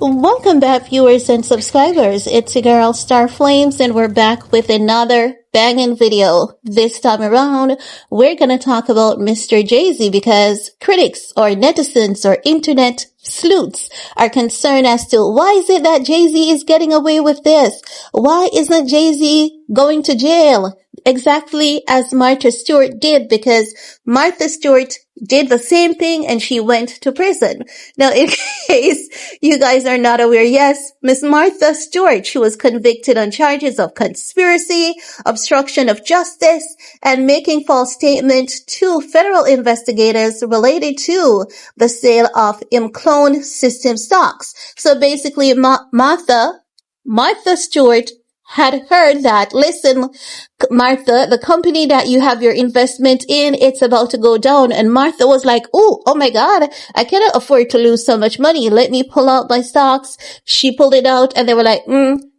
Welcome back, viewers and subscribers. It's your girl Star Flames, and we're back with another banging video. This time around, we're gonna talk about Mr. Jay-Z because critics or netizens or internet sleuths are concerned as to why is it that Jay-Z is getting away with this? Why isn't Jay-Z going to jail? Exactly as Martha Stewart did, because Martha Stewart did the same thing and she went to prison. Now, in case you guys are not aware, yes, Miss Martha Stewart, she was convicted on charges of conspiracy, obstruction of justice, and making false statements to federal investigators related to the sale of Imclone system stocks. So basically, Martha Stewart had heard that, listen, Martha, the company that you have your investment in, it's about to go down. And Martha was like, oh my God, I cannot afford to lose so much money. Let me pull out my stocks. She pulled it out and they were like,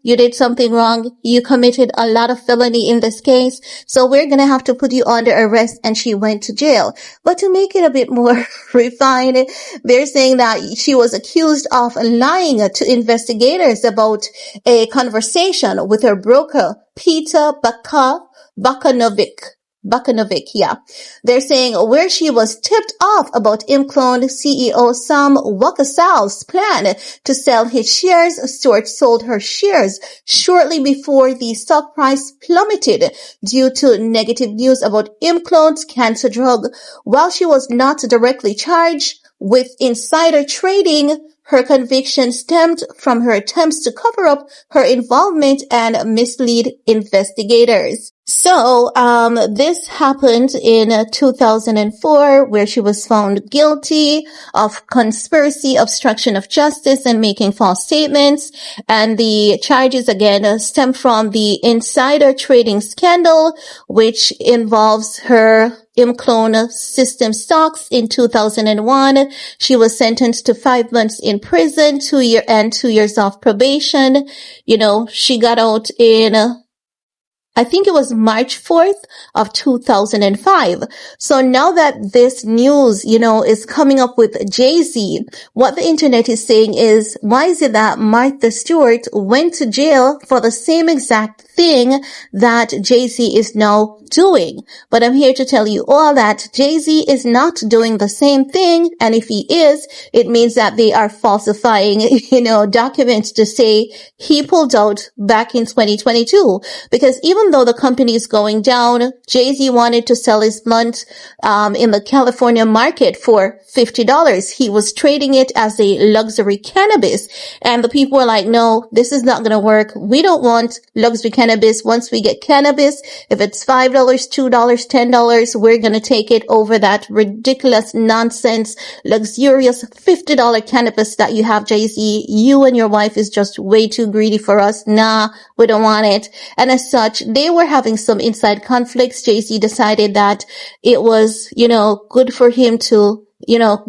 you did something wrong. You committed a lot of felony in this case. So we're going to have to put you under arrest. And she went to jail. But to make it a bit more refined, they're saying that she was accused of lying to investigators about a conversation with her broker, Peter Bakanovic, yeah. They're saying where she was tipped off about Imclone CEO Sam Wakasal's plan to sell his shares. Stewart sold her shares shortly before the stock price plummeted due to negative news about Imclone's cancer drug. While she was not directly charged with insider trading, her conviction stemmed from her attempts to cover up her involvement and mislead investigators. So, this happened in 2004, where she was found guilty of conspiracy, obstruction of justice, and making false statements. And the charges again stem from the insider trading scandal, which involves her Imclone system stocks in 2001. She was sentenced to 5 months in prison, 2 years off probation. You know, she got out in, I think it was March 4th of 2005. So now that this news, is coming up with Jay-Z, what the internet is saying is, why is it that Martha Stewart went to jail for the same exact thing that Jay-Z is now doing? But I'm here to tell you all that Jay-Z is not doing the same thing. And if he is, it means that they are falsifying, documents to say he pulled out back in 2022. Because even though the company is going down, Jay-Z wanted to sell his blunt in the California market for $50. He was trading it as a luxury cannabis. And the people were like, no, this is not going to work. We don't want luxury cannabis. Once we get cannabis, if it's $5, $2, $10, we're going to take it over that ridiculous nonsense, luxurious $50 cannabis that you have, Jay-Z. You and your wife is just way too greedy for us. Nah, we don't want it. And as such, they were having some inside conflicts. Jay-Z decided that it was, good for him to,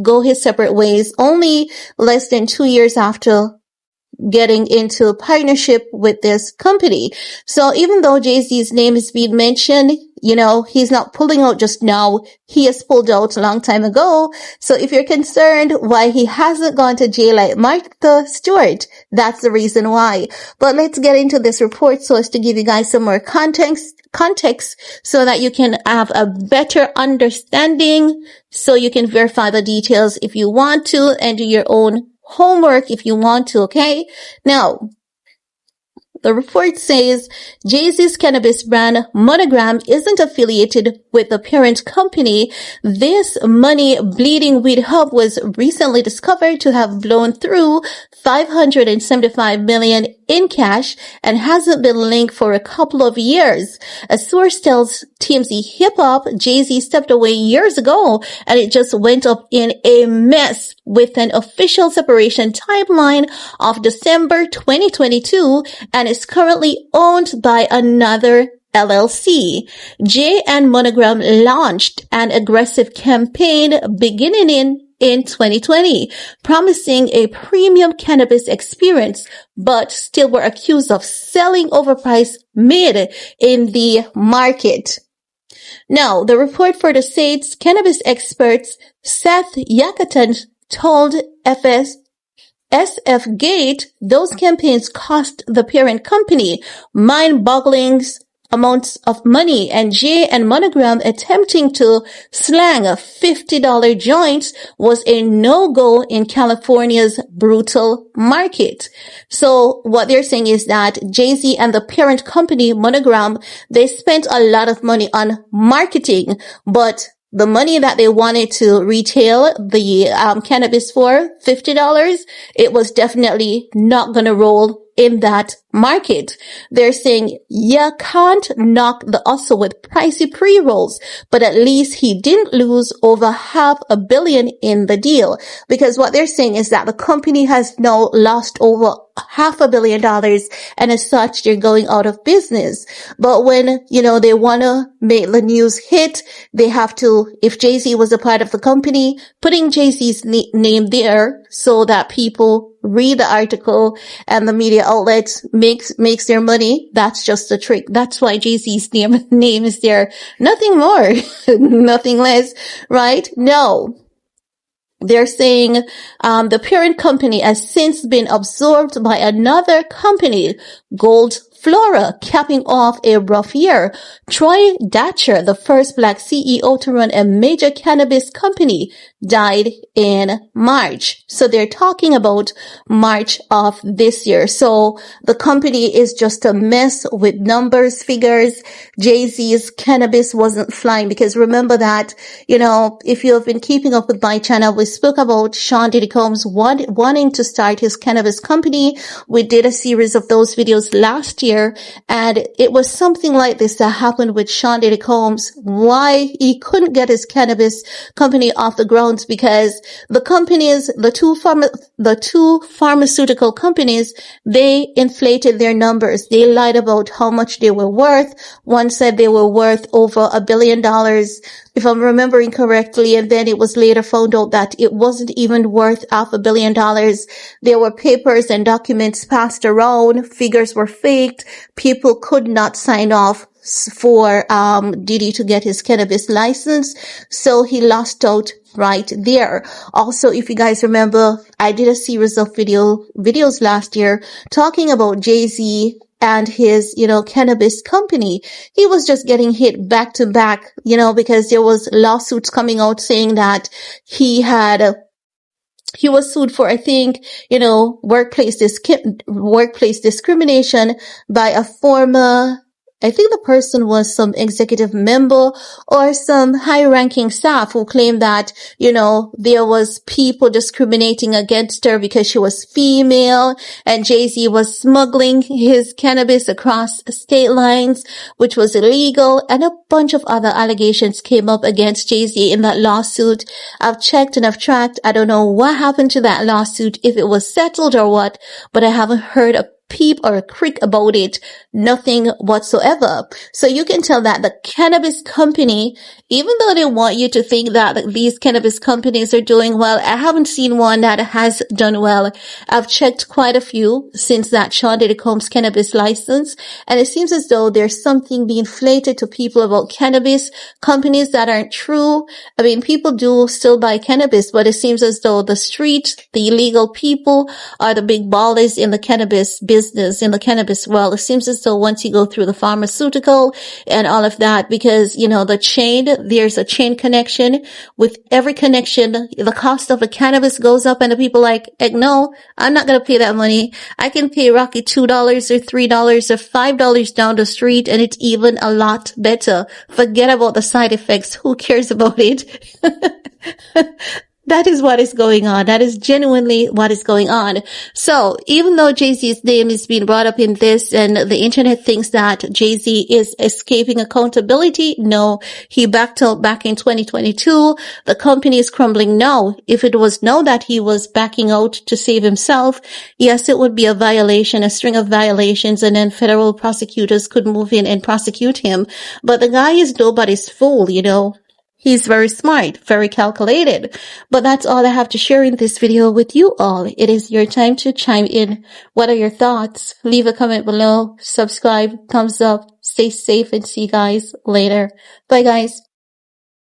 go his separate ways only less than 2 years after getting into partnership with this company. So even though Jay-Z's name is being mentioned, he's not pulling out just now. He has pulled out a long time ago. So if you're concerned why he hasn't gone to jail like Martha Stewart, that's the reason why. But let's get into this report so as to give you guys some more context so that you can have a better understanding, so you can verify the details if you want to and do your own homework if you want to, okay? Now, the report says Jay-Z's cannabis brand Monogram isn't affiliated with the parent company. This money-bleeding weed hub was recently discovered to have blown through $575 million in cash and hasn't been linked for a couple of years. A source tells TMZ Hip Hop Jay-Z stepped away years ago and it just went up in a mess with an official separation timeline of December 2022 and is currently owned by another LLC. Jay and Monogram launched an aggressive campaign beginning in 2020, promising a premium cannabis experience, but still were accused of selling overpriced mid in the market. Now, the report for the state's cannabis experts Seth Yakatan told SF Gate, those campaigns cost the parent company mind-boggling amounts of money, and Jay and Monogram attempting to slang $50 joints was a no-go in California's brutal market. So what they're saying is that Jay-Z and the parent company Monogram, they spent a lot of money on marketing, but the money that they wanted to retail the cannabis for, $50, it was definitely not going to roll in that market. They're saying you can't knock the hustle with pricey pre-rolls, but at least he didn't lose over $500 million in the deal, because what they're saying is that the company has now lost over $500 million, and as such they're going out of business. But when they want to make the news hit, they have to, if Jay-Z was a part of the company, putting Jay-Z's name there so that people read the article and the media outlets makes their money. That's just a trick. That's why Jay-Z's name is there. Nothing more, nothing less, right? No. They're saying the parent company has since been absorbed by another company, Gold Flora, capping off a rough year. Troy Datcher, the first black CEO to run a major cannabis company, died in March. So they're talking about March of this year. So the company is just a mess with numbers, figures. Jay-Z's Cannabis wasn't flying, because remember that, if you have been keeping up with my channel, we spoke about Sean Diddy Combs wanting to start his cannabis company. We did a series of those videos last year, and it was something like this that happened with Sean Diddy Combs, why he couldn't get his cannabis company off the ground, because the companies, the two pharmaceutical companies, they inflated their numbers. They lied about how much they were worth. One said they were worth over $1 billion, if I'm remembering correctly, and then it was later found out that it wasn't even worth $500 million. There were papers and documents passed around, figures were faked, people could not sign off for Diddy to get his cannabis license, so he lost out right there. Also, if you guys remember, I did a series of videos last year talking about Jay-Z and his, cannabis company. He was just getting hit back to back, because there was lawsuits coming out saying that he was sued for, I think, workplace discrimination by a former, I think the person was some executive member or some high-ranking staff who claimed that, there was people discriminating against her because she was female, and Jay-Z was smuggling his cannabis across state lines, which was illegal, and a bunch of other allegations came up against Jay-Z in that lawsuit. I've checked and I've tracked. I don't know what happened to that lawsuit, if it was settled or what, but I haven't heard a peep or a crick about it. Nothing whatsoever. So you can tell that the cannabis company, even though they want you to think that these cannabis companies are doing well, I haven't seen one that has done well. I've checked quite a few since that Sean Diddy Combs cannabis license, and it seems as though there's something being inflated to people about cannabis companies that aren't true. I mean, people do still buy cannabis, but it seems as though the street, the illegal people, are the big ballers in the cannabis business, in the cannabis world. It seems as though once you go through the pharmaceutical and all of that, because, there's a chain connection. With every connection, the cost of the cannabis goes up, and the people like, no, I'm not going to pay that money. I can pay Rocky $2 or $3 or $5 down the street, and it's even a lot better. Forget about the side effects. Who cares about it? That is what is going on. That is genuinely what is going on. So even though Jay-Z's name is being brought up in this, and the internet thinks that Jay-Z is escaping accountability, no, he backed out back in 2022. The company is crumbling now. If it was known that he was backing out to save himself, yes, it would be a violation, a string of violations, and then federal prosecutors could move in and prosecute him. But the guy is nobody's fool, He's very smart, very calculated. But that's all I have to share in this video with you all. It is your time to chime in. What are your thoughts? Leave a comment below, subscribe, thumbs up, stay safe, and see you guys later. Bye guys.